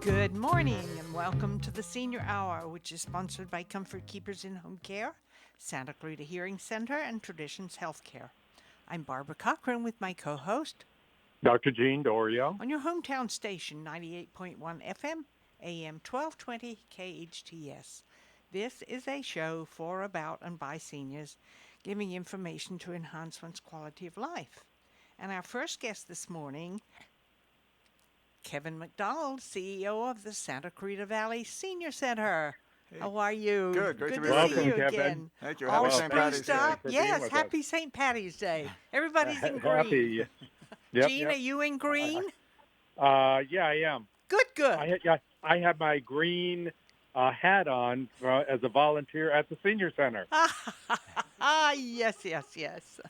Good morning and welcome to the Senior Hour, which is sponsored by Comfort Keepers in Home Care, Santa Clarita Hearing Center, and Traditions Healthcare. I'm Barbara Cochran with my co-host Dr. Gene Dorio. on your hometown station, 98.1 FM, AM 1220 KHTS. This is a show for, about, and by seniors, giving information to enhance one's quality of life. And our first guest this morning, Kevin MacDonald, CEO of the Santa Clarita Valley Senior Center. Hey, How are you? good. Great to Good be to with see you. you Welcome, Kevin. again. Thank you. All Happy Well, St. thank you, Patty's spruced Day. Kevin, up. for being Yes, with us. happy St. Patty's Day. Everybody's in green. Happy. Yep, Gene, are yep. you in green? Yeah, I am. Good, good. I had my green hat on as a volunteer at the senior center. Yes, yes, yes.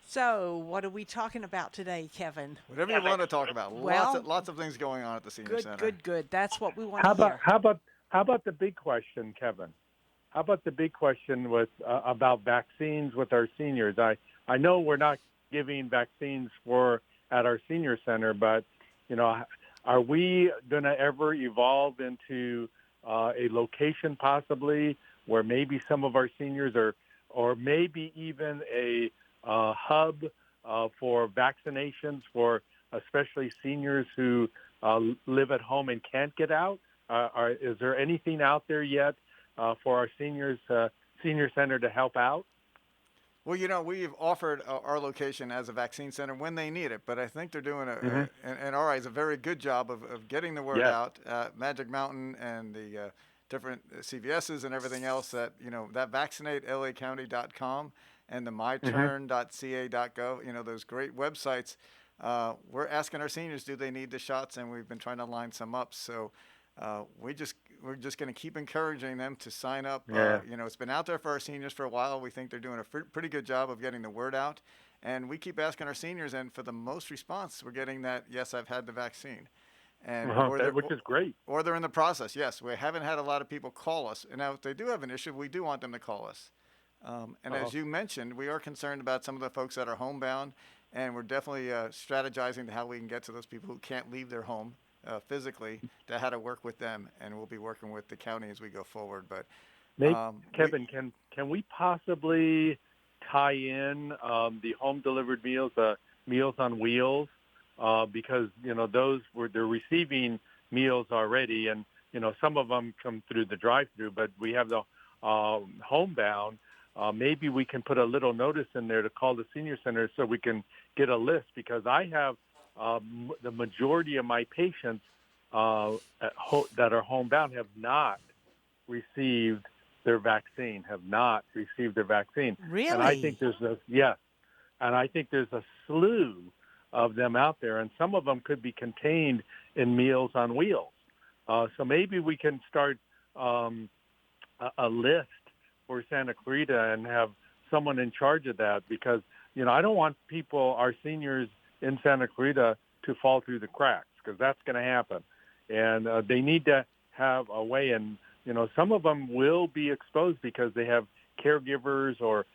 So, what are we talking about today, Kevin? Whatever you want to talk about. Well, Lots of things going on at the senior good, center. good, good. That's what we want to How about hear. how about how about the big question, Kevin? How about the big question with about vaccines with our seniors? I know we're not giving vaccines at our senior center, but are we going to ever evolve into a location possibly where maybe some of our seniors or maybe even a hub for vaccinations for especially seniors who live at home and can't get out? Is there anything out there yet for our senior center to help out? Well, we've offered our location as a vaccine center when they need it, but I think they're doing Mm-hmm. and our eyes a very good job of getting the word Yes. out. Magic Mountain and the different CVSs and everything else that vaccinatelacounty.com and the Mm-hmm. myturn.ca.gov, those great websites. We're asking our seniors, do they need the shots? And we've been trying to line some up. So we're just going to keep encouraging them to sign up. Yeah. It's been out there for our seniors for a while. We think they're doing a pretty good job of getting the word out. And we keep asking our seniors, and for the most response, we're getting that, yes, I've had the vaccine. And Which is great. or they're in the process. Yes, we haven't had a lot of people call us. And now if they do have an issue, we do want them to call us. And Uh-huh. as you mentioned, we are concerned about some of the folks that are homebound, and we're definitely strategizing to how we can get to those people who can't leave their home physically, to how to work with them, and we'll be working with the county as we go forward. But Maybe, Kevin, can we possibly tie in the home delivered meals, Meals on Wheels, because they're receiving meals already, and some of them come through the drive-through, but we have the homebound. Maybe we can put a little notice in there to call the senior center so we can get a list, because I have the majority of my patients that are homebound have not received their vaccine, Really? And I think there's a slew of them out there, and some of them could be contained in Meals on Wheels. So maybe we can start a list for Santa Clarita and have someone in charge of that, because I don't want our seniors in Santa Clarita to fall through the cracks, because that's going to happen, and they need to have a way. And some of them will be exposed because they have caregivers or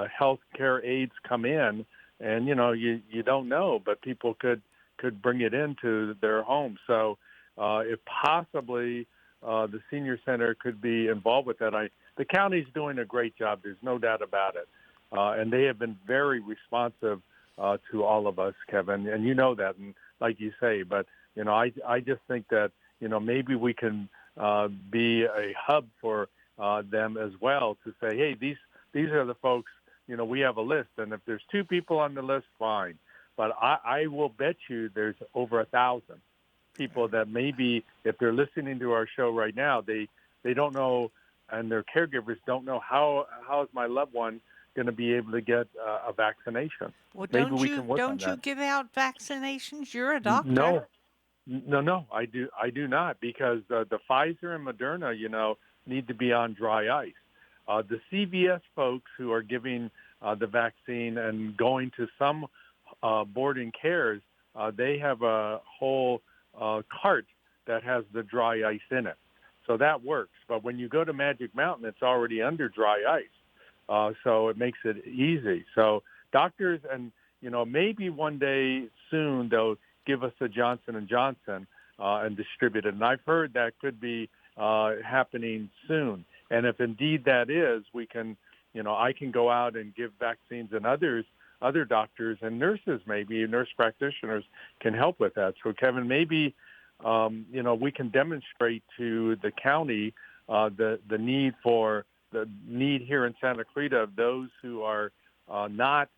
health care aides come in, and you don't know, but people could bring it into their home. So if possibly the senior center could be involved with that. The county's doing a great job. There's no doubt about it. And they have been very responsive to all of us, Kevin, and you know that, and like you say, but, I just think that, maybe we can be a hub for them as well, to say, hey, these are the folks, we have a list, and if there's 2 people on the list, fine. But I will bet you there's over 1,000 people that maybe, if they're listening to our show right now, they don't know, and their caregivers don't know how is my loved one going to be able to get a vaccination. Well, Maybe we can work on don't you that. give out vaccinations? You're a doctor. No, I do not, because the Pfizer and Moderna, need to be on dry ice. The CVS folks who are giving the vaccine and going to some boarding cares, they have a whole cart that has the dry ice in it. So that works. But when you go to Magic Mountain, it's already under dry ice. So it makes it easy. So doctors, and maybe one day soon they'll give us a Johnson & Johnson and distribute it. And I've heard that could be happening soon. And if indeed that is, we can, I can go out and give vaccines, and other doctors and nurses, maybe nurse practitioners, can help with that. So, Kevin, maybe, we can demonstrate to the county the need here in Santa Clarita of those who are not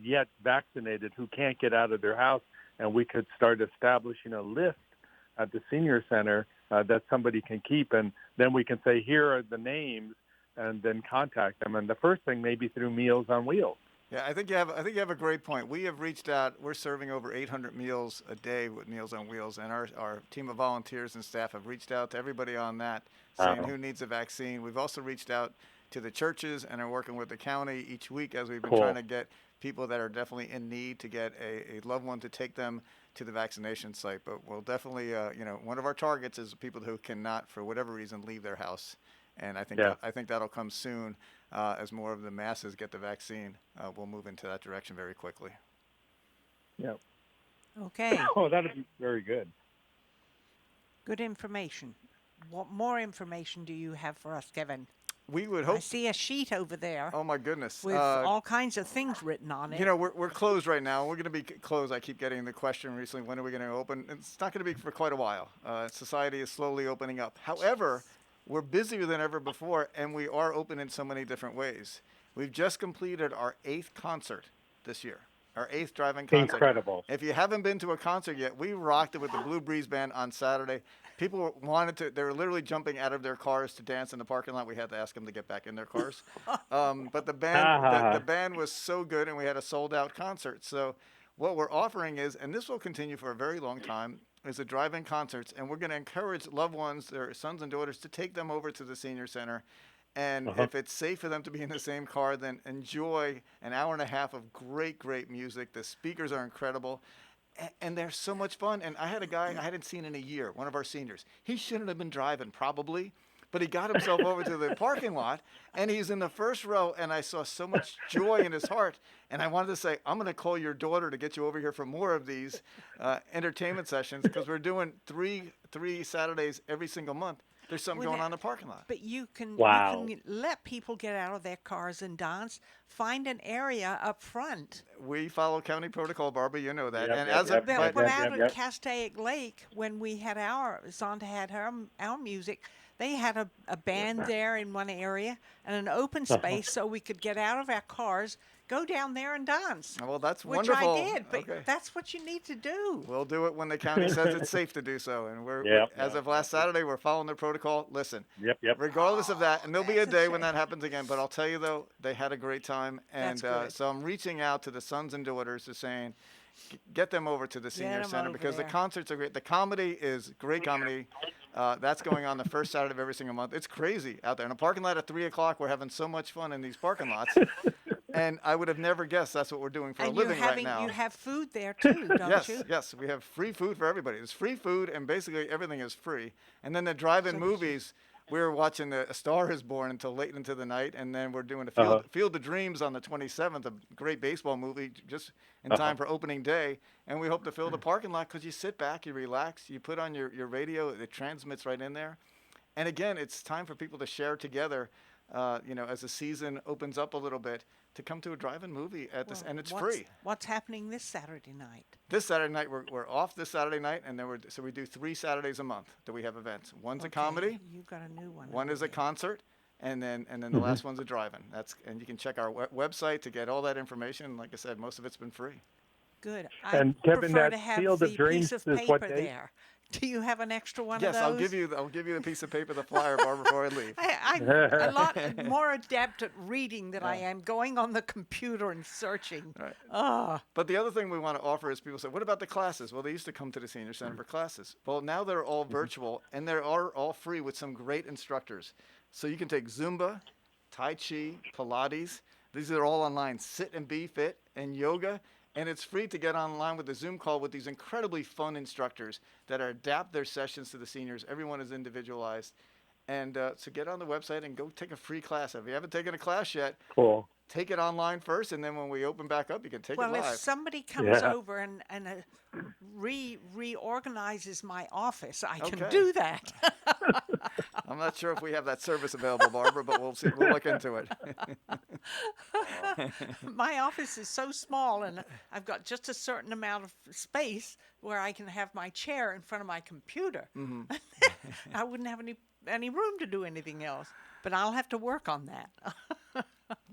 yet vaccinated, who can't get out of their house, and we could start establishing a list at the senior center that somebody can keep, and then we can say, here are the names, and then contact them. And the first thing maybe through Meals on Wheels. Yeah, I think you have a great point. We have reached out. We're serving over 800 meals a day with Meals on Wheels, and our team of volunteers and staff have reached out to everybody on that, saying who needs a vaccine. We've also reached out to the churches and are working with the county each week as we've been trying to get people that are definitely in need to get a loved one to take them to the vaccination site. But we'll definitely, one of our targets is people who cannot, for whatever reason, leave their house. And I think that'll come soon as more of the masses get the vaccine. We'll move into that direction very quickly. Yeah. Okay. Oh, that'd be very good. Good information. What more information do you have for us, Kevin? We would I hope. see a sheet over there Oh my goodness! with all kinds of things written on it. We're closed right now. We're going to be closed. I keep getting the question recently, when are we going to open? It's not going to be for quite a while. Society is slowly opening up. However, we're busier than ever before, and we are open in so many different ways. We've just completed our 8th concert this year, our 8th drive-in concert. Incredible. If you haven't been to a concert yet, we rocked it with the Blue Breeze Band on Saturday. People they were literally jumping out of their cars to dance in the parking lot. We had to ask them to get back in their cars. But the band was so good, and we had a sold-out concert. So what we're offering is, and this will continue for a very long time, is a drive-in concerts, and we're going to encourage loved ones, their sons and daughters, to take them over to the senior center. And if it's safe for them to be in the same car, then enjoy an hour and a half of great, great music. The speakers are incredible. And they're so much fun. And I had a guy I hadn't seen in a year, one of our seniors. He shouldn't have been driving, probably, but he got himself over to the parking lot, and he's in the first row, and I saw so much joy in his heart. And I wanted to say, I'm going to call your daughter to get you over here for more of these entertainment sessions, because we're doing three Saturdays every single month. There's something going on in the parking lot. But you can let people get out of their cars and dance. Find an area up front. We follow county protocol, Barbara. You know that. But out at Castaic Lake, when we had Zonda had our music, they had a band there in one area and an open space so we could get out of our cars, go down there and dance. Well, that's which wonderful. I did, but that's what you need to do. We'll do it when the county says it's safe to do so. And as of last Saturday, we're following their protocol. Listen, regardless of that, and there'll be a day when that happens again, but I'll tell you, though, they had a great time. And so I'm reaching out to the sons and daughters to saying, get them over to the senior center, because the concerts are great. The comedy is great comedy. That's going on the first Saturday of every single month. It's crazy out there. In a parking lot at 3 o'clock, we're having so much fun in these parking lots. And I would have never guessed that's what we're doing for a living right now. You have food there, too, don't you? Yes. We have free food for everybody. There's free food, and basically everything is free. And then the drive-in movies, we're watching A Star is Born until late into the night, and then we're doing Field of Dreams on the 27th, a great baseball movie, just in time for opening day. And we hope to fill the parking lot, because you sit back, you relax, you put on your radio, it transmits right in there. And again, it's time for people to share together, as the season opens up a little bit, to come to a drive-in movie and it's free. What's happening this Saturday night? This Saturday night, we're off this Saturday night, and then we do 3 Saturdays a month that we have events. One's a comedy. You've got a new one. One is a concert, and then the last one's a drive-in. And you can check our website to get all that information. Like I said, most of it's been free. Good. And I Kevin, prefer that to have Field the of Dreams piece of is what paper day? there. Do you have an extra one Yes, of those? I'll give you the piece of paper, the flyer, Barbara, before I leave. I'm a lot more adept at reading than I am going on the computer and searching. Right. But the other thing we want to offer is, people say, what about the classes? Well, they used to come to the senior center for classes. Well, now they're all virtual, and they are all free with some great instructors. So you can take Zumba, Tai Chi, Pilates. These are all online. Sit and Be Fit, and yoga. And it's free to get online with a Zoom call with these incredibly fun instructors that adapt their sessions to the seniors. Everyone is individualized. And so get on the website and go take a free class. If you haven't taken a class yet, Cool. take it online first, and then when we open back up, you can take it Well, if live. somebody comes Yeah. over and reorganizes my office, I can Okay. do that. I'm not sure if we have that service available, Barbara, but we'll see. We'll look into it. My office is so small, and I've got just a certain amount of space where I can have my chair in front of my computer. I wouldn't have any room to do anything else, but I'll have to work on that.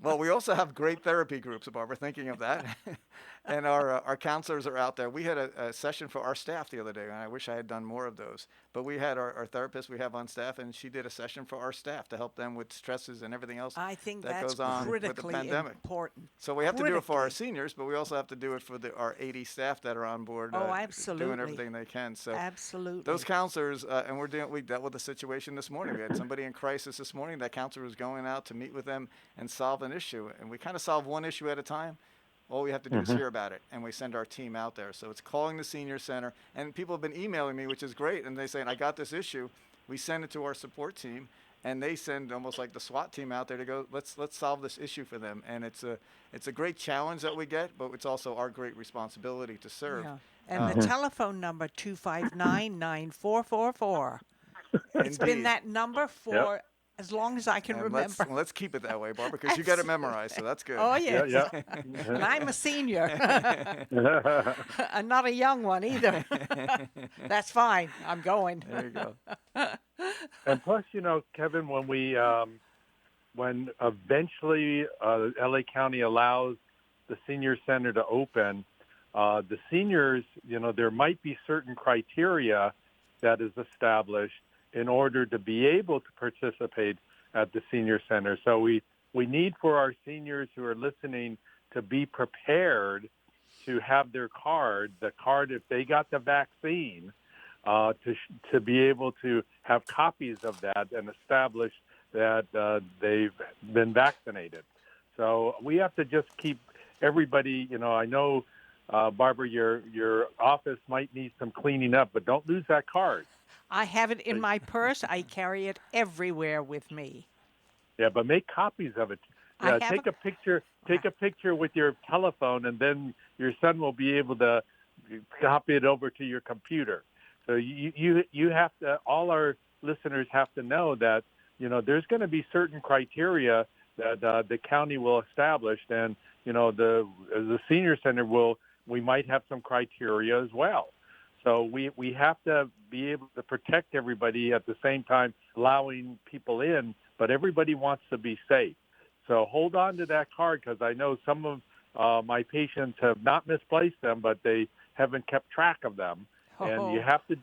Well, we also have great therapy groups, Barbara, thinking of that. And our counselors are out there. We had a session for our staff the other day, and I wish I had done more of those. But we had our therapist we have on staff, and she did a session for our staff to help them with stresses and everything else I think that that's goes on with the critically pandemic. important. So we have to do it for our Critically. seniors, but we also have to do it for our 80 staff that are on board Oh, doing absolutely. everything they can. So Absolutely. those counselors, and we dealt with a situation this morning. We had somebody in crisis this morning. That counselor was going out to meet with them and solve an issue. And we kind of solve one issue at a time. All we have to do is hear about it, and we send our team out there. So it's calling the senior center, and people have been emailing me, which is great. And they saying, I got this issue. We send it to our support team, and they send almost like the SWAT team out there to go, let's solve this issue for them. And it's a great challenge that we get, but it's also our great responsibility to serve. Yeah. And the telephone number 259-9444. It's been Indeed. that number for as long as I can And remember. let's keep it that way, Barbara, because you got it memorized, so that's good. Oh Yeah, yes. yeah. And I'm a senior. And not a young one either. That's fine. I'm going. There you go. And plus, Kevin, when eventually LA County allows the senior center to open, the seniors, there might be certain criteria that is established in order to be able to participate at the senior center. So we need for our seniors who are listening to be prepared to have their card, if they got the vaccine, to be able to have copies of that and establish that they've been vaccinated. So we have to just keep everybody, I know, Barbara, your office might need some cleaning up, but don't lose that card. I have it in my purse. I carry it everywhere with me. Yeah, but make copies of it. I Yeah, have take a picture. Take a picture with your telephone, and then your son will be able to copy it over to your computer. So you have to. All our listeners have to know that there's going to be certain criteria that the county will establish, and the senior center will. We might have some criteria as well. So we have to be able to protect everybody at the same time allowing people in, but everybody wants to be safe. So hold on to that card, because I know some of my patients have not misplaced them, but they haven't kept track of them. And you have to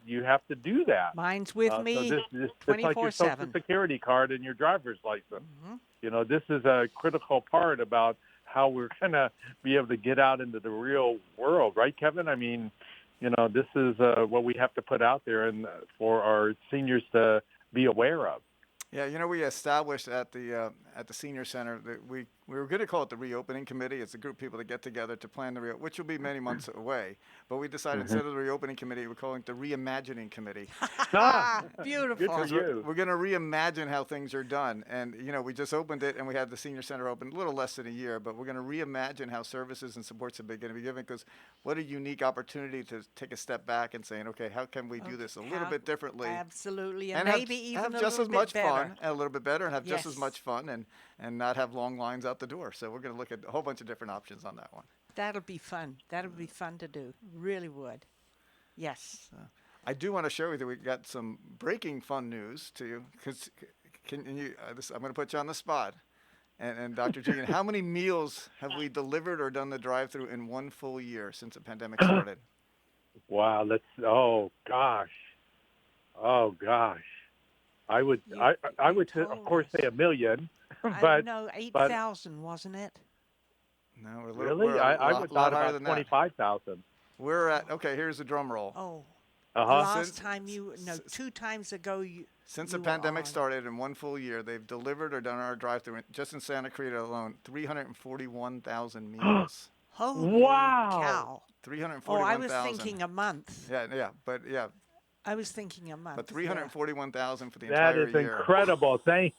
do that. Mine's with me So this it's like your Social 24/7. Security card and your driver's license. Mm-hmm. This is a critical part about how we're going to be able to get out into the real world, right, Kevin? I mean, this is what we have to put out there and for our seniors to be aware of. Yeah, we established at the senior center that we were going to call it the reopening committee. It's a group of people that get together to plan the which will be many months away. But we decided instead of the reopening committee, we're calling it the reimagining committee. Beautiful. Good for you. We're going to reimagine how things are done. And, we just opened it, and we had the senior center open a little less than a year. But we're going to reimagine how services and supports are going to be given, because what a unique opportunity to take a step back and saying, okay, how can we do this a little bit differently? Absolutely. And have, maybe even have a just little as bit much better. fun, and a little bit better, and have just as Yes. much fun, and not have long lines out the door. So we're going to look at a whole bunch of different options on that one. That'll be fun. That'll be fun to do. Really would. Yes. I do want to show you that we got some breaking fun news to you, because I'm going to put you on the spot. And Dr. Jean, how many meals have we delivered or done the drive-through in one full year since the pandemic started? Wow, oh gosh. I would of course say 1 million, but no, 8,000, wasn't it? No, really, we're I would thought higher about than 25,000. We're at, okay, here's the drum roll. Oh. Uh-huh. Last time two times ago Since you the were pandemic on. started in one full year, they've delivered or done our drive-through just in Santa Clarita alone 341,000 meals. Holy Wow. cow. 341,000. Oh, I was thinking a month. Yeah, but I was thinking a month. But 341,000 for the That entire is year. incredible. Thank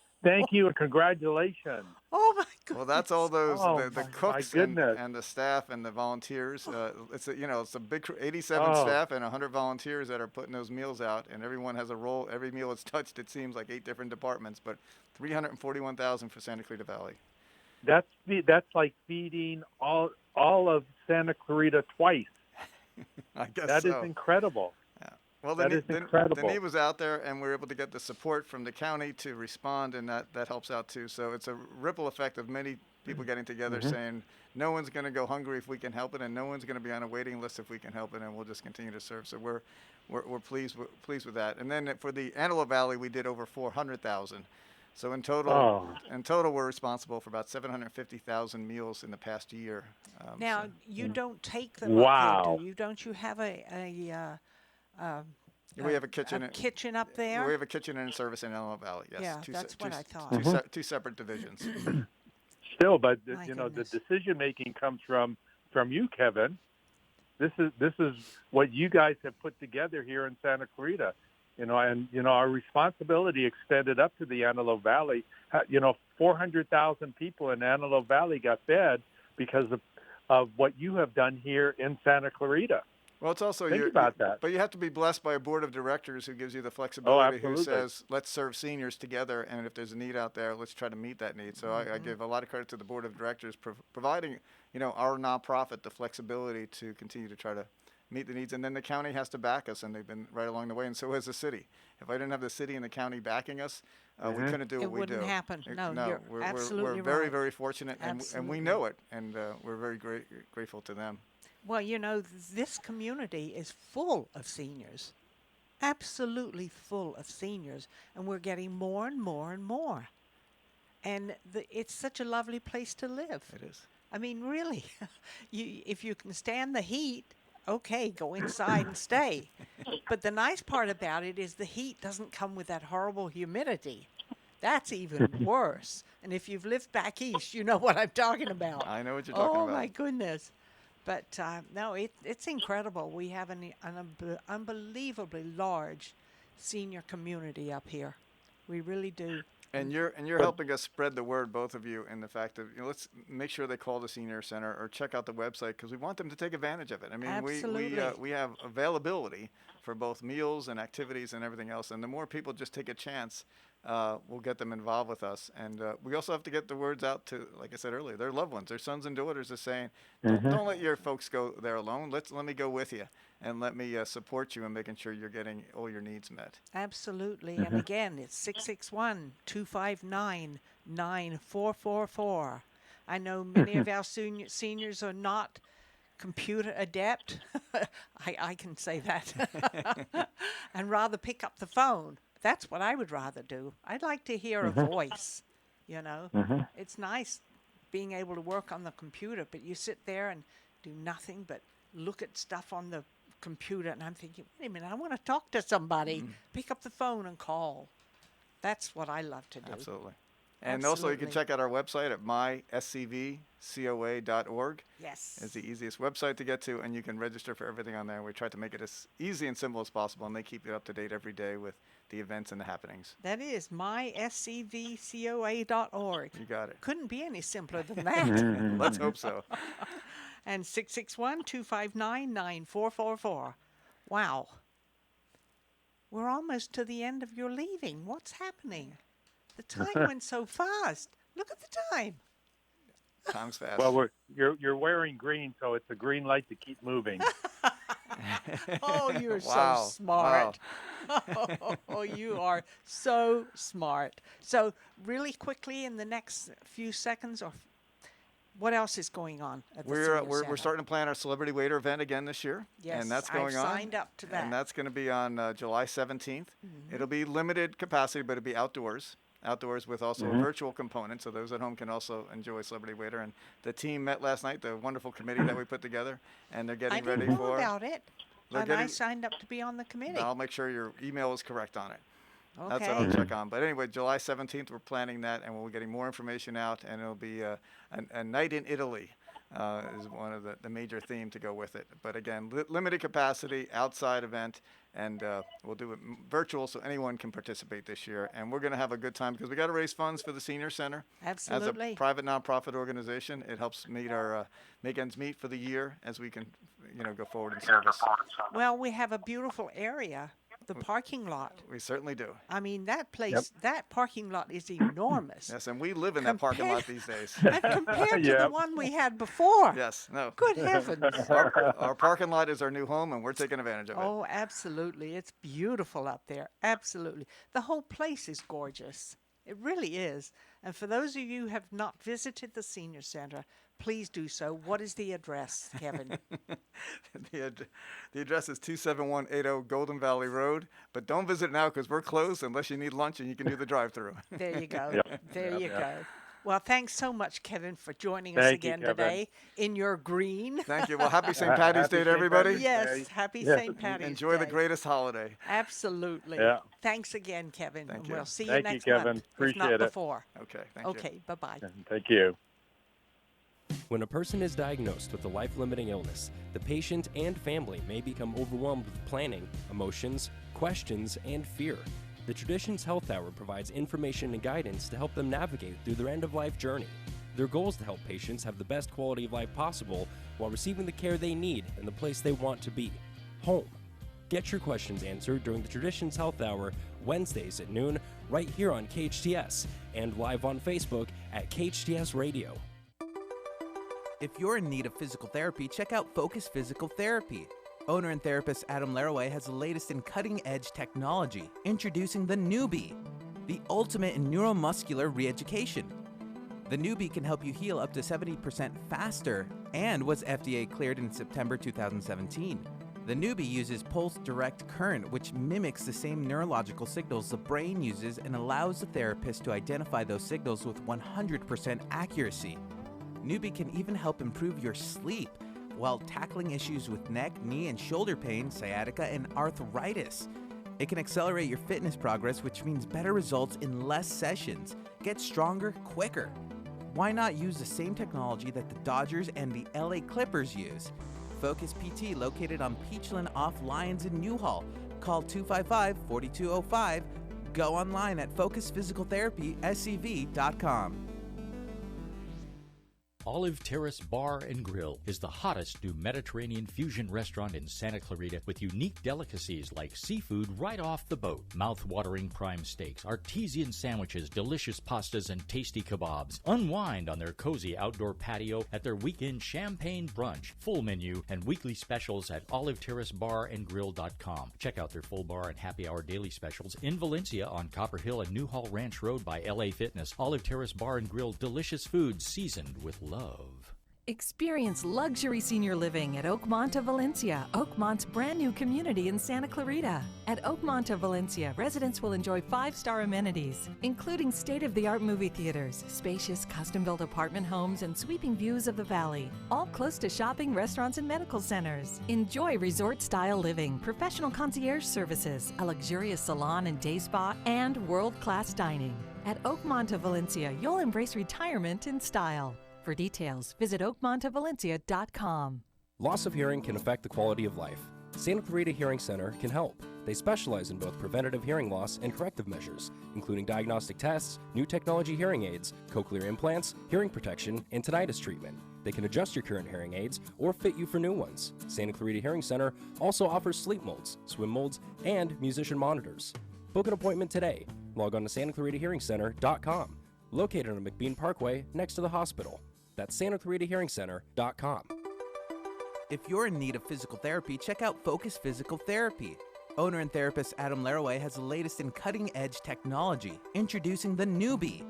you and congratulations. Oh my goodness. Well, that's all those Oh, the my cooks goodness. and the staff and the volunteers. It's it's a big 87 Oh, staff and 100 volunteers that are putting those meals out, and everyone has a role. Every meal is touched. It seems like 8 different departments, but 341,000 for Santa Clarita Valley. that's like feeding all of Santa Clarita twice. I guess That is so. incredible. Yeah. Well, That is the incredible. need was out there, and we were able to get the support from the county to respond, and that helps out too. So it's a ripple effect of many people getting together saying, no one's going to go hungry if we can help it, and no one's going to be on a waiting list if we can help it, and we'll just continue to serve. So we're pleased with that. And then for the Antelope Valley, we did over 400,000. So in total, we're responsible for about 750,000 meals in the past year. Now, So- you don't take them Wow. up there, do you? Don't you have a we have a kitchen. kitchen up there? We have a kitchen and service in Antelope Valley. Yes. Yeah, Two that's what I thought. Two separate divisions. Still, but My the goodness. decision making comes from you, Kevin. This is what you guys have put together here in Santa Clarita. And our responsibility extended up to the Antelope Valley. 400,000 people in Antelope Valley got fed because of what you have done here in Santa Clarita. Well, it's also Think about that. But you have to be blessed by a board of directors who gives you the flexibility, who absolutely. says, let's serve seniors together, and if there's a need out there, let's try to meet that need. So I give a lot of credit to the board of directors providing, our nonprofit the flexibility to continue to try to meet the needs. And then the county has to back us, and they've been right along the way, and so has the city. If I didn't have the city and the county backing us, we couldn't do It what we do. wouldn't happen. No, you're we're absolutely very, right. very fortunate, and we Absolutely. know it, and we're very grateful to them. Well, this community is full of seniors, absolutely full of seniors, and we're getting more and more and more. And it's such a lovely place to live. It is. I mean, really, if you can stand the heat, okay, go inside and stay. But the nice part about it is the heat doesn't come with that horrible humidity. That's even worse. And if you've lived back east, you know what I'm talking about. I know what you're talking Oh, about. my goodness. But no, it's incredible. We have an unbelievably large senior community up here. We really do. And you're helping us spread the word, both of you, in the fact of let's make sure they call the senior center or check out the website because we want them to take advantage of it. I mean, Absolutely. we have availability for both meals and activities and everything else, and the more people just take a chance, we'll get them involved with us. And we also have to get the words out to, like I said earlier, their loved ones, their sons and daughters are saying, don't let your folks go there alone. Let me go with you and let me support you in making sure you're getting all your needs met. Absolutely. And again, it's 661-259-9444. I know many of our seniors are not computer adept. I can say that. And rather pick up the phone. That's what I would rather do. I'd like to hear a voice, It's nice being able to work on the computer, but you sit there and do nothing but look at stuff on the computer, and I'm thinking, wait a minute, I want to talk to somebody. Pick up the phone and call. That's what I love to do. Absolutely. And also you can check out our website at myscvcoa.org. Yes. It's the easiest website to get to, and you can register for everything on there. We try to make it as easy and simple as possible, and they keep you up to date every day with the events and the happenings. That is myscvcoa.org. You got it. Couldn't be any simpler than that. Let's hope so. And 661-259-9444. Wow. We're almost to the end of your leaving. What's happening? The time went so fast. Look at the time. Time's fast. Well, you're wearing green, so it's a green light to keep moving. Oh, you're Wow. so smart. Oh, you are so smart. So really quickly in the next few seconds, or what else is going on at the Senior We're Center? starting to plan our celebrity waiter event again this year. Yes, and that's I've going on. signed up to that. And that's going to be on July 17th. It'll be limited capacity, but it'll be outdoors with also a virtual component, so those at home can also enjoy Celebrity Waiter. And the team met last night, the wonderful committee that we put together, and they're I getting didn't ready know for. about it, They're and I getting- signed up to be on the committee. I'll make sure your email is correct on it. That's what Okay. I'll check on. But anyway, July 17th, we're planning that, and we'll be getting more information out, and it'll be a night in Italy. is one of the major theme to go with it. But again, limited capacity, outside event, and we'll do it virtual so anyone can participate this year. And we're going to have a good time because we got to raise funds for the Senior Center. Absolutely. As a private nonprofit organization, it helps meet our make ends meet for the year as we can, go forward in service. Well, we have a beautiful area, the parking lot. We certainly do. I mean, that place, that parking lot is enormous. Yes, and we live in that parking lot these days. Compared to the one we had before. Yes, no. Good heavens. Our parking lot is our new home, and we're taking advantage of it. Oh, absolutely. It's beautiful up there. Absolutely. The whole place is gorgeous. It really is. And for those of you who have not visited the Senior Center, please do so. What is the address, Kevin? The address is 27180 Golden Valley Road, but don't visit now because we're closed unless you need lunch and you can do the drive-through. There you go. Yep. There you Yep. go. Well, thanks so much, Kevin, for joining us Thank you, again Kevin. today in your green. Thank you. Well, happy St. Patty's Happy Day to St. everybody. Patty's Yes, Day. happy Yeah. St. Patty's Enjoy the Day. greatest holiday. Absolutely. Yeah. Thanks again, Kevin. Thank and you. we'll see Thank you you, next Kevin. month, if Appreciate not it. before. Okay, thank you. Okay, bye-bye. Thank you. When a person is diagnosed with a life-limiting illness, the patient and family may become overwhelmed with planning, emotions, questions, and fear. The Traditions Health Hour provides information and guidance to help them navigate through their end-of-life journey. Their goal is to help patients have the best quality of life possible while receiving the care they need in the place they want to be, home. Get your questions answered during the Traditions Health Hour, Wednesdays at noon, right here on KHTS, and live on Facebook at KHTS Radio. If you're in need of physical therapy, check out Focus Physical Therapy. Owner and therapist Adam Laraway has the latest in cutting-edge technology, introducing the Newbie, the ultimate in neuromuscular re-education. The Newbie can help you heal up to 70% faster and was FDA cleared in September 2017. The Newbie uses pulse direct current, which mimics the same neurological signals the brain uses and allows the therapist to identify those signals with 100% accuracy. Newbie can even help improve your sleep while tackling issues with neck, knee, and shoulder pain, sciatica, and arthritis. It can accelerate your fitness progress, which means better results in less sessions. Get stronger quicker. Why not use the same technology that the Dodgers and the LA Clippers use? Focus PT, located on Peachland off Lyons in Newhall. Call 255-4205. Go online at focusphysicaltherapyscv.com. Olive Terrace Bar and Grill is the hottest new Mediterranean fusion restaurant in Santa Clarita with unique delicacies like seafood right off the boat, mouth-watering prime steaks, artesian sandwiches, delicious pastas, and tasty kebabs. Unwind on their cozy outdoor patio at their weekend champagne brunch, full menu, and weekly specials at oliveterracebarandgrill.com. Check out their full bar and happy hour daily specials in Valencia on Copper Hill and Newhall Ranch Road by LA Fitness. Olive Terrace Bar and Grill, delicious food seasoned with love. Experience luxury senior living at Oakmont of Valencia, Oakmont's brand new community in Santa Clarita. At Oakmont of Valencia, residents will enjoy 5-star amenities, including state-of-the-art movie theaters, spacious custom-built apartment homes, and sweeping views of the valley, all close to shopping, restaurants, and medical centers. Enjoy resort-style living, professional concierge services, a luxurious salon and day spa, and world-class dining. At Oakmont of Valencia, you'll embrace retirement in style. For details, visit oakmontofvalencia.com. Loss of hearing can affect the quality of life. Santa Clarita Hearing Center can help. They specialize in both preventative hearing loss and corrective measures, including diagnostic tests, new technology hearing aids, cochlear implants, hearing protection, and tinnitus treatment. They can adjust your current hearing aids or fit you for new ones. Santa Clarita Hearing Center also offers sleep molds, swim molds, and musician monitors. Book an appointment today. Log on to SantaClaritaHearingCenter.com, located on McBean Parkway next to the hospital. That's SantaClaritaHearingCenter.com. If you're in need of physical therapy, check out Focus Physical Therapy. Owner and therapist Adam Laraway has the latest in cutting-edge technology, introducing the Newbie,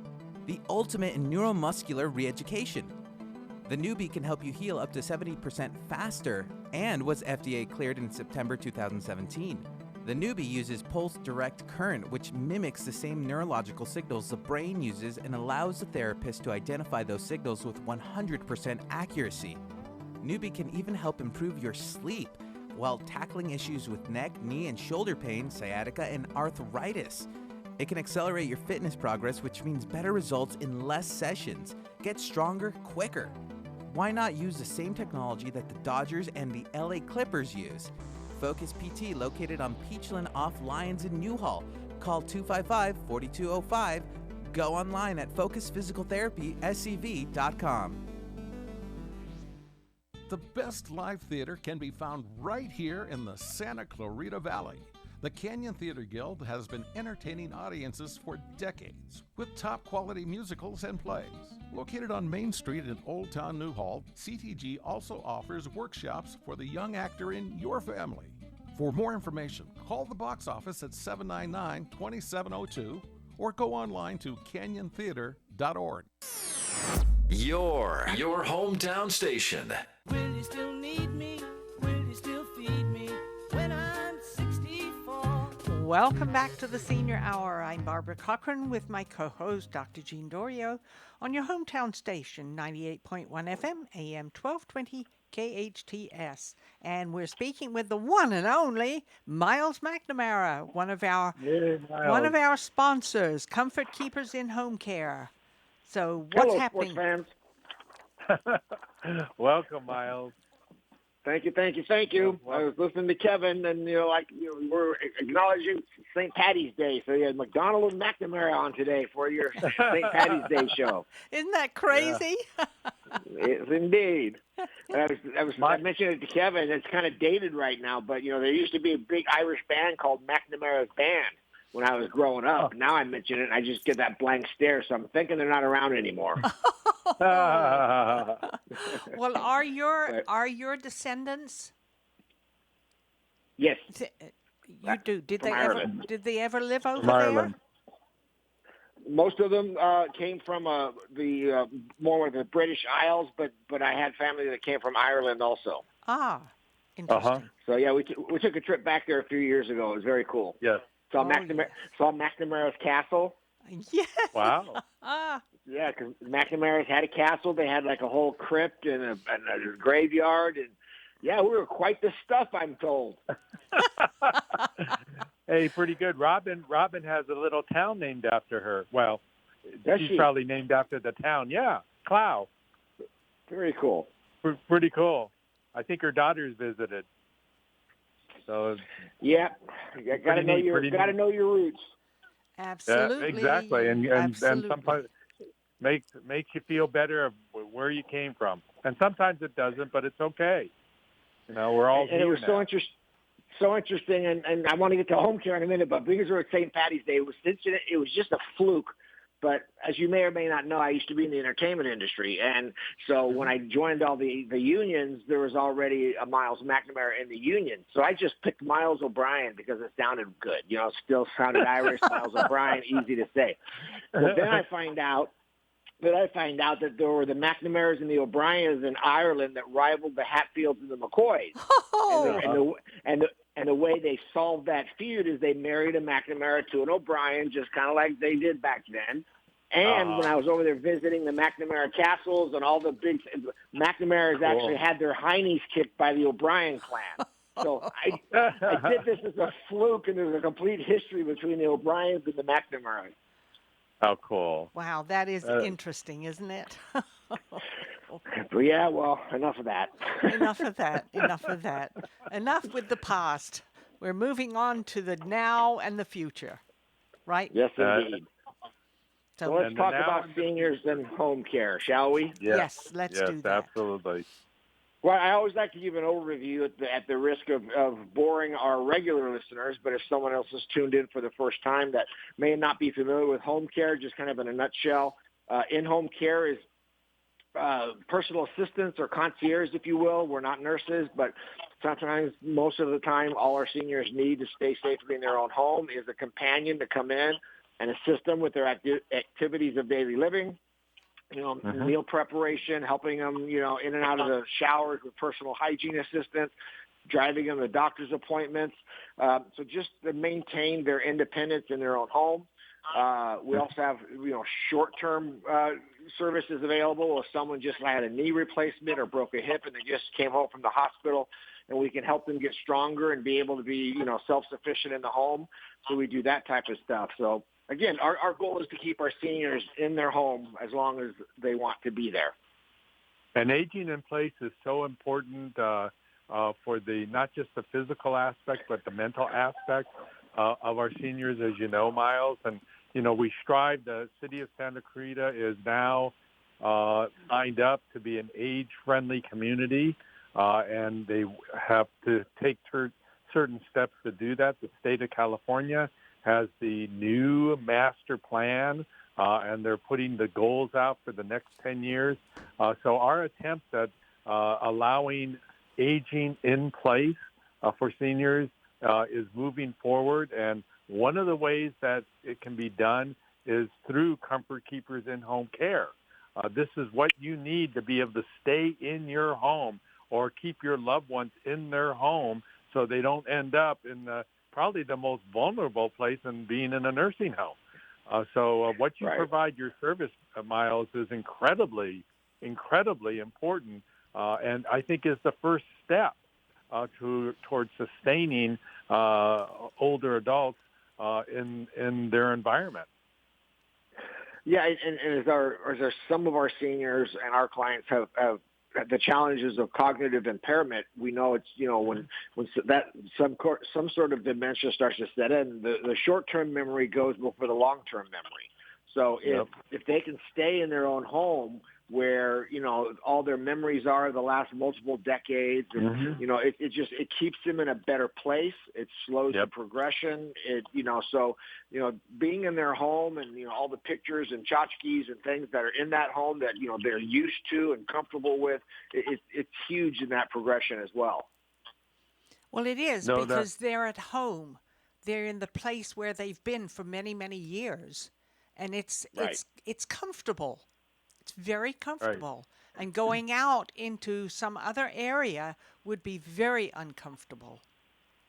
the ultimate in neuromuscular re-education. The Newbie can help you heal up to 70% faster and was FDA cleared in September 2017. The Newbie uses pulse direct current, which mimics the same neurological signals the brain uses and allows the therapist to identify those signals with 100% accuracy. Newbie can even help improve your sleep while tackling issues with neck, knee, and shoulder pain, sciatica, and arthritis. It can accelerate your fitness progress, which means better results in less sessions. Get stronger quicker. Why not use the same technology that the Dodgers and the LA Clippers use? Focus PT, located on Peachland off Lyons in Newhall. Call 255-4205. Go online at focusphysicaltherapyscv.com. The best live theater can be found right here in the Santa Clarita Valley. The Canyon Theater Guild has been entertaining audiences for decades with top quality musicals and plays. Located on Main Street in Old Town Newhall, CTG also offers workshops for the young actor in your family. For more information, call the box office at 799-2702 or go online to canyontheater.org. Your hometown station. Will you still need me? Will you still feed me when I'm 64? Welcome back to the Senior Hour. I'm Barbara Cochran with my co-host, Dr. Jean Dorio, on your hometown station, 98.1 FM, AM 1220, KHTS. And we're speaking with the one and only Myles McNamara, one of our sponsors, Comfort Keepers in Home Care. So what's happening? Sports fans. Welcome, Myles. Thank you. I was listening to Kevin, and we're acknowledging St. Patty's Day, so you had MacDonald and McNamara on today for your St. Patty's Day show. Isn't that crazy? Yeah. It's indeed. I mentioned it to Kevin. It's kind of dated right now, but there used to be a big Irish band called McNamara's Band when I was growing up. Oh. Now I mention it, and I just get that blank stare, so I'm thinking they're not around anymore. Well, are your descendants? Yes. You do. Did they ever live over from Ireland. there? Most of them came from the more of the British Isles, but I had family that came from Ireland also. Ah, interesting. So yeah, we took a trip back there a few years ago. It was very cool. Yes. Saw McNamara's castle. Yes. Wow. Yeah, because McNamara's had a castle. They had like a whole crypt and a graveyard, and yeah, we were quite the stuff, I'm told. Hey, pretty good. Robin has a little town named after her. Well, she's probably named after the town. Yeah, Clough. Very cool. Pretty cool. I think her daughters visited. So yeah, you got to know your roots. Absolutely. Exactly, and sometimes makes you feel better of where you came from, and sometimes it doesn't, but it's okay. We're all here. And it was now. so interesting, and I want to get to home care in a minute, but because we're at St. Patty's Day, it was just a fluke. But as you may or may not know, I used to be in the entertainment industry, and so when I joined all the unions, there was already a Myles McNamara in the union. So I just picked Myles O'Brien because it sounded good. It still sounded Irish. Myles O'Brien, easy to say. But then I find out that there were the McNamaras and the O'Briens in Ireland that rivaled the Hatfields and the McCoys. Oh. And the way they solved that feud is they married a McNamara to an O'Brien, just kind of like they did back then. And when I was over there visiting the McNamara castles and all the big McNamaras actually had their heinies kicked by the O'Brien clan. So I did this as a fluke, and there's a complete history between the O'Briens and the McNamaras. How cool. Wow, that is interesting, isn't it? Yeah, well, enough of that. Enough of that. Enough with the past. We're moving on to the now and the future, right? Yes, indeed. So let's talk about seniors and home care, shall we? Yes, let's do that. Absolutely. Well, I always like to give an overview at the risk of boring our regular listeners, but if someone else has tuned in for the first time that may not be familiar with home care, just kind of in a nutshell, in-home care is personal assistants or concierge, if you will. We're not nurses, but sometimes, most of the time, all our seniors need to stay safely in their own home is a companion to come in and assist them with their activities of daily living. Meal preparation, helping them, in and out of the showers with personal hygiene assistance, driving them to doctor's appointments. So just to maintain their independence in their own home. We also have, short-term services available if someone just had a knee replacement or broke a hip and they just came home from the hospital, and we can help them get stronger and be able to be, self-sufficient in the home. So we do that type of stuff. So again, our goal is to keep our seniors in their home as long as they want to be there. And aging in place is so important for the not just the physical aspect, but the mental aspect of our seniors, as you know, Myles. And, we strive, the city of Santa Clarita is now signed up to be an age-friendly community, and they have to take certain steps to do that. The state of California has the new master plan, and they're putting the goals out for the next 10 years. So our attempt at allowing aging in place for seniors is moving forward. And one of the ways that it can be done is through Comfort Keepers in-home care. This is what you need to be able to stay in your home or keep your loved ones in their home so they don't end up in probably the most vulnerable place in being in a nursing home. So what you provide your service, Myles, is incredibly important, and I think is the first step towards sustaining older adults in their environment. Yeah, and as some of our seniors and our clients have the challenges of cognitive impairment, we know it's when some sort of dementia starts to set in, the short-term memory goes before the long-term memory. So if they can stay in their own home where all their memories are the last multiple decades, and it keeps them in a better place. It slows the progression. Being in their home and all the pictures and tchotchkes and things that are in that home that they're used to and comfortable with, it's huge in that progression as well. Well, it is because they're at home. They're in the place where they've been for many, many years, and it's comfortable. It's very comfortable. Right. And going out into some other area would be very uncomfortable.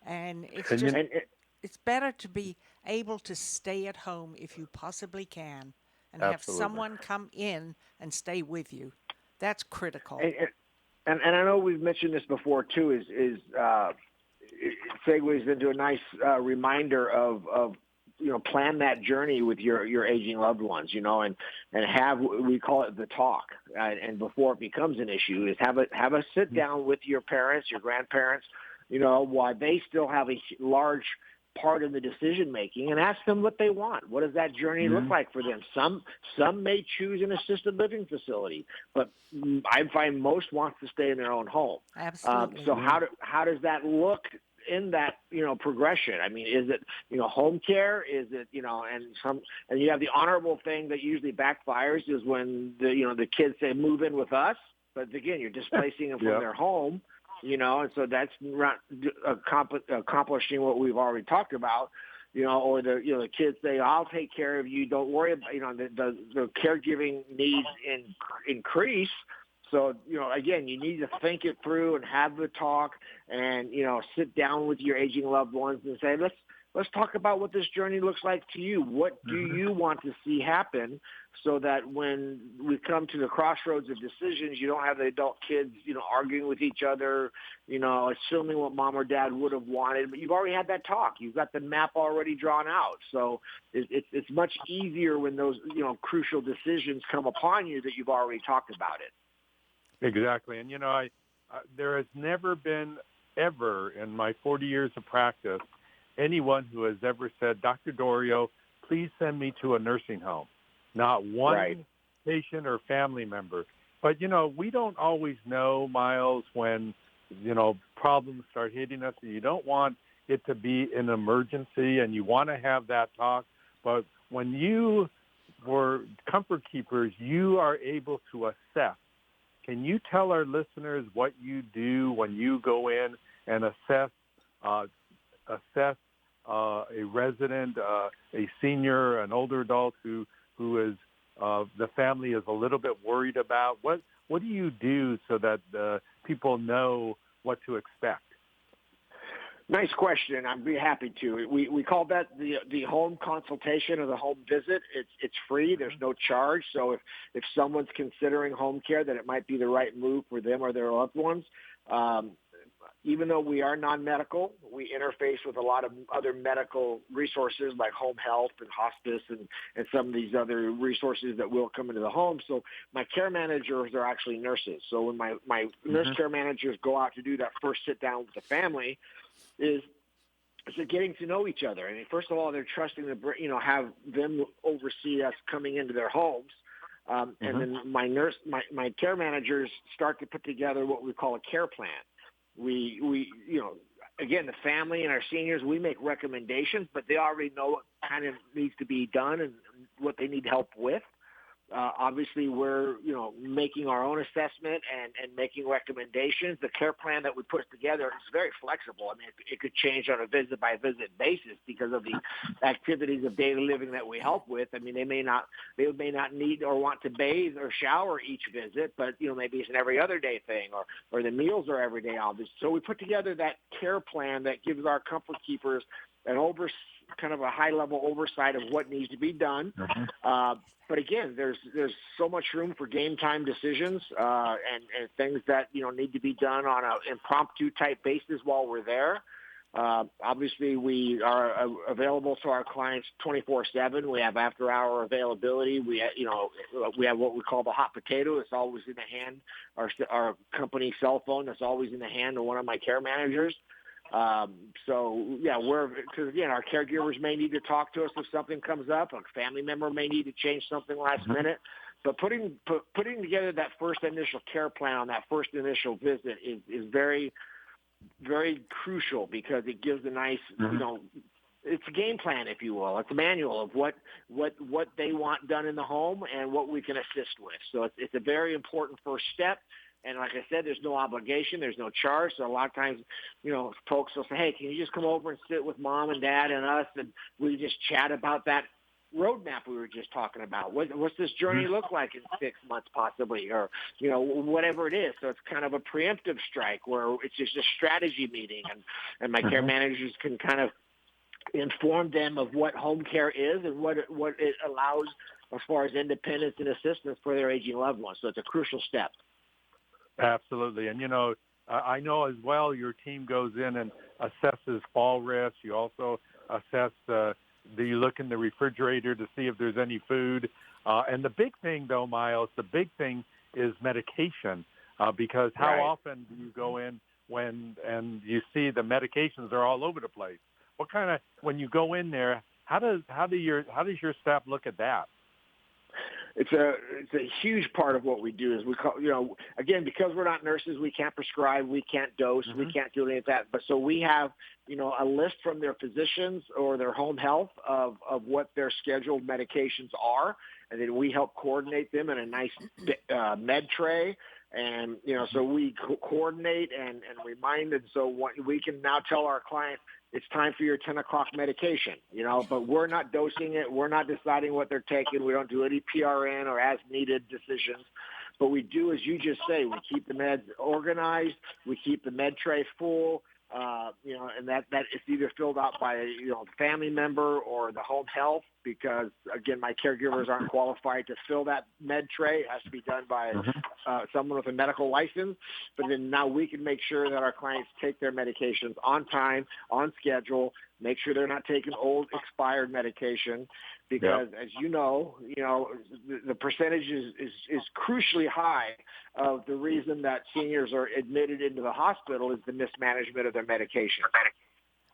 And it's better to be able to stay at home if you possibly can and have someone come in and stay with you. That's critical. And I know we've mentioned this before too, is it segues into a nice reminder of plan that journey with your aging loved ones, and have, we call it the talk. And before it becomes an issue, is have a sit down with your parents, your grandparents, why they still have a large part in the decision making, and ask them what they want. What does that journey look like for them? Some may choose an assisted living facility, but I find most want to stay in their own home. Absolutely. So how does that look in that progression? I mean, is it home care? Is it and you have the honorable thing that usually backfires is when the kids say move in with us, but again you're displacing them from their home, and so that's not accomplishing what we've already talked about. Or the kids say, I'll take care of you, don't worry about the caregiving needs increase. So, again, you need to think it through and have the talk and, sit down with your aging loved ones and say, let's talk about what this journey looks like to you. What do you want to see happen so that when we come to the crossroads of decisions, you don't have the adult kids, arguing with each other, assuming what mom or dad would have wanted. But you've already had that talk. You've got the map already drawn out. So it's much easier when those, crucial decisions come upon you that you've already talked about it. Exactly. And, there has never been ever in my 40 years of practice anyone who has ever said, Dr. Dorio, please send me to a nursing home. Not one patient or family member. But, we don't always know, Myles, when, problems start hitting us. And you don't want it to be an emergency, and you want to have that talk. But when you were Comfort Keepers, you are able to assess. Can you tell our listeners what you do when you go in and assess a resident, a senior, an older adult who is the family is a little bit worried about? What do you do so that people know what to expect? Nice question. I'd be happy to. We call that the home consultation or the home visit. It's free. There's no charge. So if someone's considering home care, that it might be the right move for them or their loved ones. even though we are non-medical, we interface with a lot of other medical resources like home health and hospice and some of these other resources that will come into the home. So my care managers are actually nurses. So when my nurse care managers go out to do that first sit down with the family, is getting to know each other. I mean, first of all, they're trusting to have them oversee us coming into their homes. And then my care managers start to put together what we call a care plan. We again, the family and our seniors, we make recommendations, but they already know what kind of needs to be done and what they need help with. Obviously, we're, making our own assessment and making recommendations. The care plan that we put together is very flexible. I mean, it could change on a visit-by-visit basis because of the activities of daily living that we help with. I mean, they may not need or want to bathe or shower each visit, but, maybe it's an every other day thing or the meals are every day, obviously. So we put together that care plan that gives our comfort keepers kind of a high-level oversight of what needs to be done. But again, there's so much room for game time decisions and things that need to be done on an impromptu type basis while we're there. Obviously, we are available to our clients 24/7. We have after-hour availability. We have what we call the hot potato. It's always in the hand. Our company cell phone that's always in the hand of one of my care managers. Because again, our caregivers may need to talk to us if something comes up. A family member may need to change something last minute. But putting together that first initial care plan on that first initial visit is very, very crucial because it gives a nice, it's a game plan, if you will. It's a manual of what they want done in the home and what we can assist with. So it's a very important first step. And like I said, there's no obligation. There's no charge. So a lot of times, folks will say, hey, can you just come over and sit with mom and dad and us, and we just chat about that roadmap we were just talking about. What's this journey look like in 6 months possibly, or, whatever it is. So it's kind of a preemptive strike where it's just a strategy meeting, and my care managers can kind of inform them of what home care is and what it allows as far as independence and assistance for their aging loved ones. So it's a crucial step. Absolutely. And, I know as well your team goes in and assesses fall risk. You also assess you look in the refrigerator to see if there's any food. And the big thing, though, Myles, is medication because how often do you go in and you see the medications are all over the place? When you go in there, how does your staff look at that? It's a huge part of what we do is we call, again, because we're not nurses, we can't prescribe, we can't dose, we can't do any of that. But so we have, a list from their physicians or their home health of what their scheduled medications are. And then we help coordinate them in a nice med tray. And, so we coordinate and remind. And so we can now tell our client, it's time for your 10 o'clock medication, but we're not dosing it. We're not deciding what they're taking. We don't do any PRN or as needed decisions. But we do, as you just say, we keep the meds organized. We keep the med tray full, and that is either filled out by, the family member or the home health because, again, my caregivers aren't qualified to fill that med tray. It has to be done by someone with a medical license. But then now we can make sure that our clients take their medications on time, on schedule, make sure they're not taking old expired medication because, as the percentage is crucially high of the reason that seniors are admitted into the hospital is the mismanagement of their medication.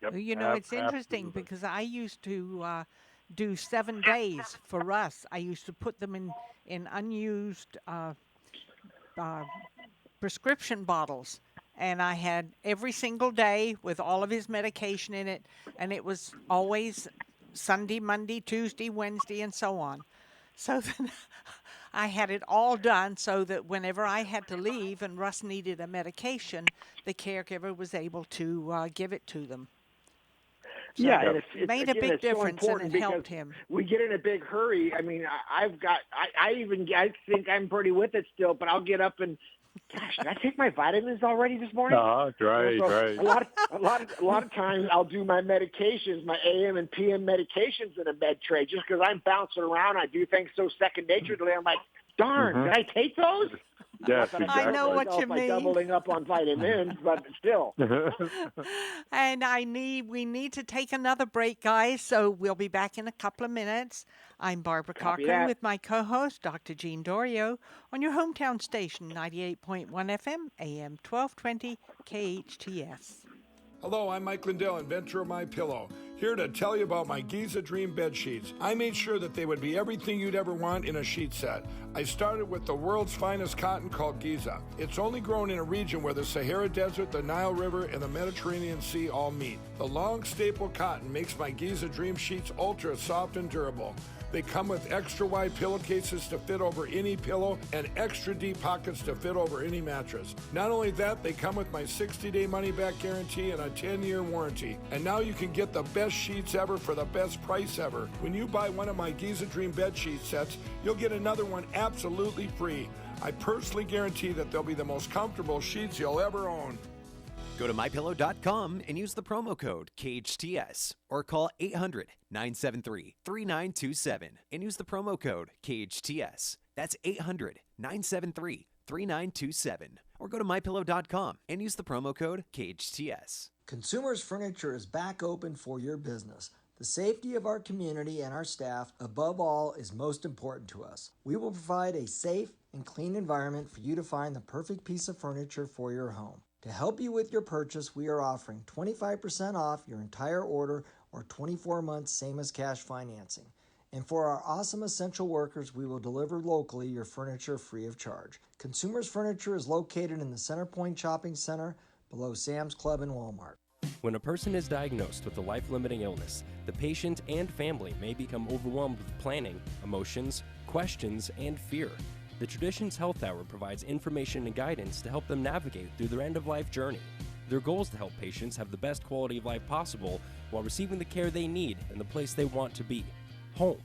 Yep. It's interesting because I used to do 7 days for us. I used to put them in unused prescription bottles. And I had every single day with all of his medication in it. And it was always Sunday, Monday, Tuesday, Wednesday, and so on. So then I had it all done so that whenever I had to leave and Russ needed a medication, the caregiver was able to give it to them. So and it made a big difference, so and it helped him. We get in a big hurry. I mean, I think I'm pretty with it still, but I'll get up and, gosh, did I take my vitamins already this morning? Right. A lot of times I'll do my medications, my AM and PM medications in a med tray, just because I'm bouncing around. I do things so second naturedly. I'm like, darn, did I take those? Yes, Not that I I know hurt what myself you by mean. doubling up on vitamins, but still. And we need to take another break, guys, so we'll be back in a couple of minutes. I'm Barbara Copy Cochran that. with my co-host, Dr. Jean Dorio, on your hometown station, 98.1 FM, AM 1220, KHTS. Hello, I'm Mike Lindell, inventor of My Pillow, here to tell you about my Giza Dream bed sheets. I made sure that they would be everything you'd ever want in a sheet set. I started with the world's finest cotton called Giza. It's only grown in a region where the Sahara Desert, the Nile River, and the Mediterranean Sea all meet. The long staple cotton makes my Giza Dream sheets ultra soft and durable. They come with extra wide pillowcases to fit over any pillow and extra deep pockets to fit over any mattress. Not only that, they come with my 60-day money-back guarantee and a 10-year warranty. And now you can get the best sheets ever for the best price ever. When you buy one of my Giza Dream bed sheet sets, you'll get another one absolutely free. I personally guarantee that they'll be the most comfortable sheets you'll ever own. Go to mypillow.com and use the promo code KHTS or call 800-973-3927 and use the promo code KHTS. That's 800-973-3927 or go to mypillow.com and use the promo code KHTS. Consumers Furniture is back open for your business. The safety of our community and our staff, above all, is most important to us. We will provide a safe and clean environment for you to find the perfect piece of furniture for your home. To help you with your purchase, we are offering 25% off your entire order or 24 months same as cash financing. And for our awesome essential workers, we will deliver locally your furniture free of charge. Consumers Furniture is located in the Centerpoint Shopping Center below Sam's Club and Walmart. When a person is diagnosed with a life-limiting illness, the patient and family may become overwhelmed with planning, emotions, questions, and fear. The Traditions Health Hour provides information and guidance to help them navigate through their end-of-life journey. Their goal is to help patients have the best quality of life possible while receiving the care they need in the place they want to be, home.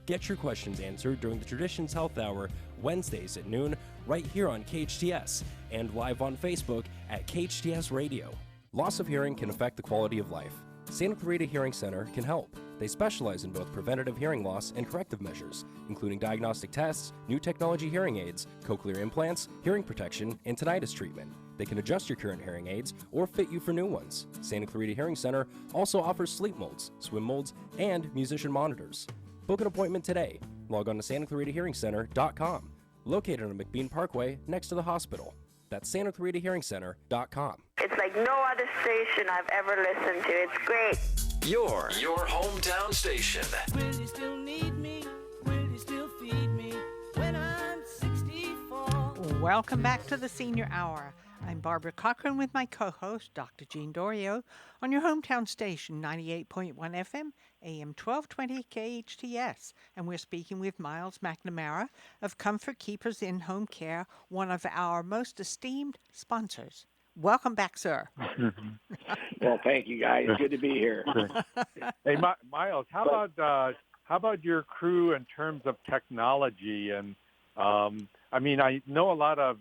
Get your questions answered during the Traditions Health Hour, Wednesdays at noon, right here on KHTS, and live on Facebook at KHTS Radio. Loss of hearing can affect the quality of life. Santa Clarita Hearing Center can help. They specialize in both preventative hearing loss and corrective measures, including diagnostic tests, new technology hearing aids, cochlear implants, hearing protection, and tinnitus treatment. They can adjust your current hearing aids or fit you for new ones. Santa Clarita Hearing Center also offers sleep molds, swim molds, and musician monitors. Book an appointment today. Log on to SantaClaritaHearingCenter.com, located on McBean Parkway next to the hospital. That's SantaClaritaHearingCenter.com. It's like no other station I've ever listened to. It's great. Your hometown station. Will you still need me? Will you still feed me when I'm 64? Welcome back to the Senior Hour. I'm Barbara Cochran with my co-host, Dr. Jean Dorio, on your hometown station, 98.1 FM, AM 1220 KHTS. And we're speaking with Myles McNamara of Comfort Keepers in Home Care, one of our most esteemed sponsors. Welcome back, sir. Well, thank you, guys. Good to be here. Hey, Myles, how about your crew in terms of technology? And I mean, I know a lot of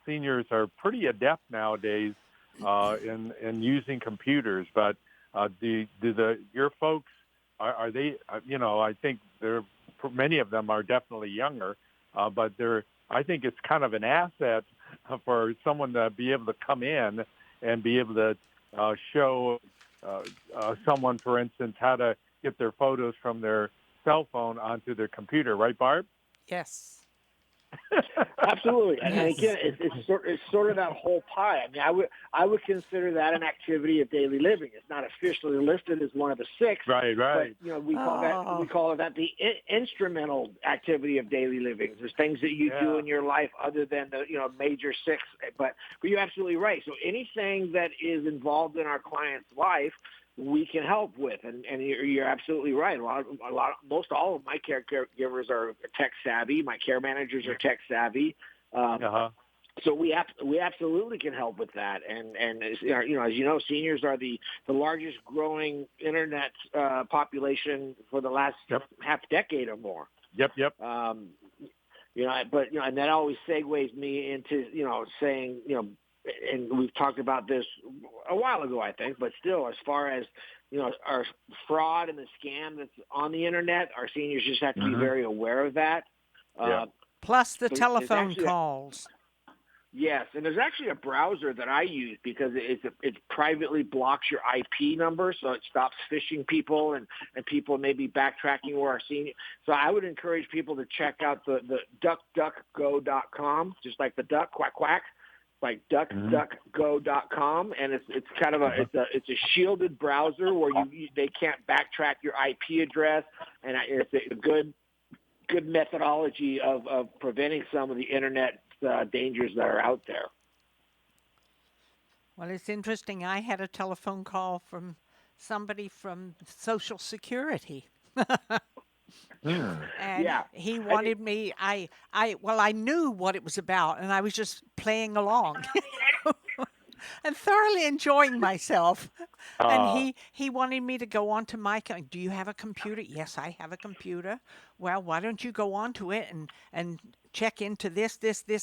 seniors are pretty adept nowadays in using computers, but do your folks are they? I think many of them are definitely younger, but I think it's kind of an asset for someone to be able to come in and be able to show someone, for instance, how to get their photos from their cell phone onto their computer. Right, Barb? Yes. Absolutely, and again, it's sort of that whole pie. I mean, I would consider that an activity of daily living. It's not officially listed as one of the six, right. But we call that the instrumental activity of daily living. There's things that you do in your life other than the major six. But you're absolutely right. So anything that is involved in our client's life, we can help with, and you're absolutely right. Most all of my caregivers are tech savvy. My care managers are tech savvy. So we absolutely can help with that. And as you know, seniors are the largest growing internet population for the last half decade or more. Yep. And that always segues me into saying and we've talked about this a while ago, I think, but still, as far as, our fraud and the scam that's on the internet, our seniors just have to be very aware of that. Plus the telephone calls. Yes, and there's actually a browser that I use because it privately blocks your IP number, so it stops phishing people and people maybe backtracking where are seeing. So I would encourage people to check out the duckduckgo.com, just like the duck, quack quack, like duckduckgo.com, and it's kind of it's a shielded browser where they can't backtrack your IP address, and it's a good methodology of preventing some of the internet dangers that are out there. Well, it's interesting. I had a telephone call from somebody from Social Security. And he wanted me, I knew what it was about, and I was just playing along and thoroughly enjoying myself. And he wanted me to go onto do you have a computer? Yes, I have a computer. Well, why don't you go onto it and check into this,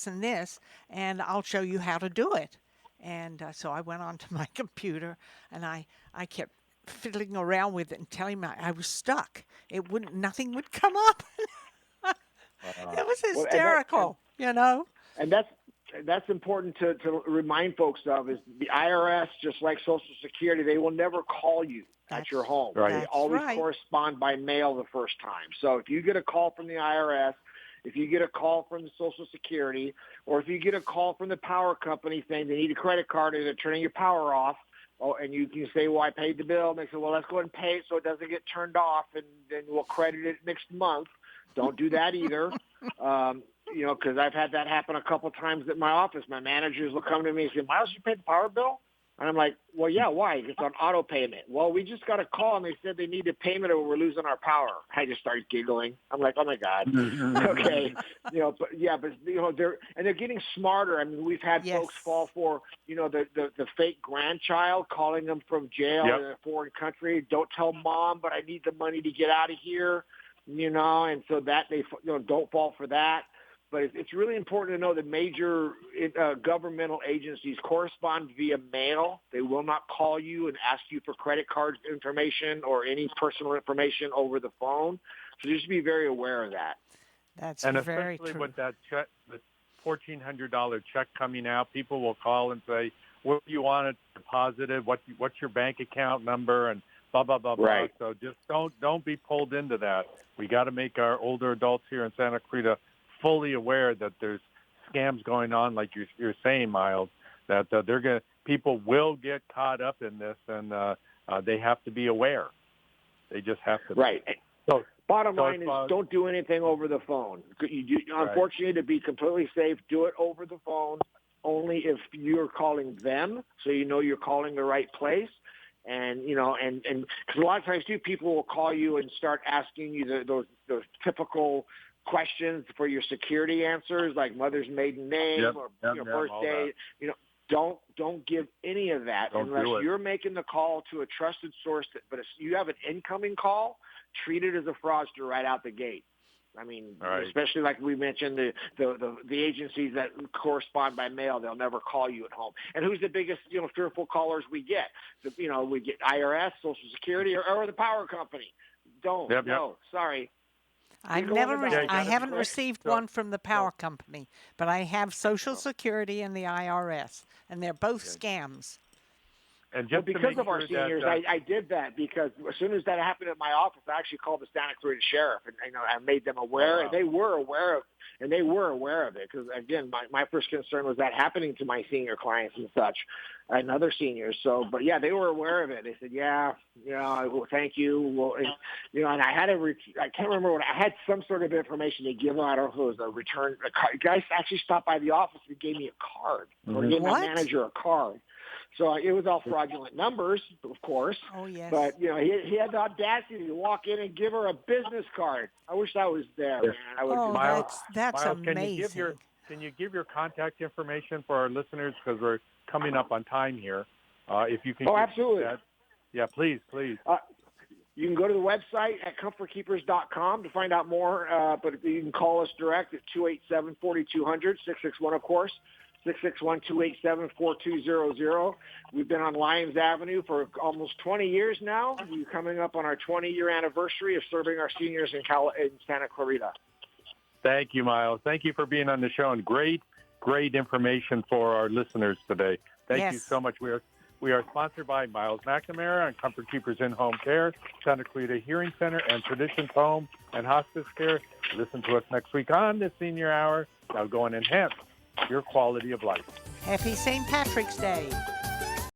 and this, and I'll show you how to do it. And so I went onto my computer, and I kept fiddling around with it and telling me I was stuck. Nothing would come up. It was hysterical, you know. And that's important to remind folks of is the IRS, just like Social Security, they will never call you at your home. Right. They always correspond by mail the first time. So if you get a call from the IRS, if you get a call from the Social Security, or if you get a call from the power company saying they need a credit card or they're turning your power off, and you can say, well, I paid the bill. And they say, well, let's go ahead and pay it so it doesn't get turned off, and then we'll credit it next month. Don't do that either. Because I've had that happen a couple times at my office. My managers will come to me and say, Myles, you paid the power bill? And I'm like, well, yeah, why? It's on auto payment. Well, we just got a call, and they said they need a payment or we're losing our power. I just started giggling. I'm like, oh, my God. Okay. They're getting smarter. I mean, we've had folks fall for, the fake grandchild calling them from jail in a foreign country. Don't tell mom, but I need the money to get out of here, and so that they don't fall for that. But it's really important to know that major governmental agencies correspond via mail. They will not call you and ask you for credit card information or any personal information over the phone. So just be very aware of that. That's very true. And especially with that check, the $1,400 check coming out, people will call and say, what do you want it deposited? What's your bank account number? And blah, blah, blah, blah. So just don't be pulled into that. We got to make our older adults here in Santa Clarita fully aware that there's scams going on, like you're saying, Myles, that people will get caught up in this, and they have to be aware. They just have to. Right. So bottom line is, don't do anything over the phone. Unfortunately, to be completely safe, do it over the phone only if you're calling them, so you're calling the right place. And because a lot of times too, people will call you and start asking you those typical questions for your security answers, like mother's maiden name or birthday. Don't give any of that unless you're making the call to a trusted source. But if you have an incoming call, treat it as a fraudster right out the gate. I mean, especially like we mentioned, the agencies that correspond by mail, they'll never call you at home. And who's the biggest, fearful callers we get? We get IRS, Social Security, or the power company. No, sorry. I haven't received one from the power company, but I have Social Security and the IRS, and they're both scams. And just because of our seniors, I did that because as soon as that happened at my office, I actually called the Santa Clarita Sheriff, and I made them aware, and they were aware of it. Because again, my first concern was that happening to my senior clients and such, and other seniors. So, but yeah, they were aware of it. They said, well, thank you. Well, and I had I can't remember what I had some sort of information to give them. I don't know if it was a return. A guy actually stopped by the office and gave me a card, or gave my manager a card. So it was all fraudulent numbers, of course. Oh, yes. But, he had the audacity to walk in and give her a business card. I wish I was there, man. That's Myles, amazing. Can you give your contact information for our listeners, because we're coming up on time here? If you can. Oh, absolutely. That. Yeah, please. You can go to the website at comfortkeepers.com to find out more, but you can call us direct at 287-4200, 661, of course. 661-287-4200. We've been on Lyons Avenue for almost 20 years now. We're coming up on our 20-year anniversary of serving our seniors in Santa Clarita. Thank you, Myles. Thank you for being on the show, and great great information for our listeners today. Thank you Yes. so much. We are sponsored by Myles McNamara and Comfort Keepers In-Home Care, Santa Clarita Hearing Center, and Traditions Home and Hospice Care. Listen to us next week on the Senior Hour. Now go and enhance your quality of life. Happy St. Patrick's Day.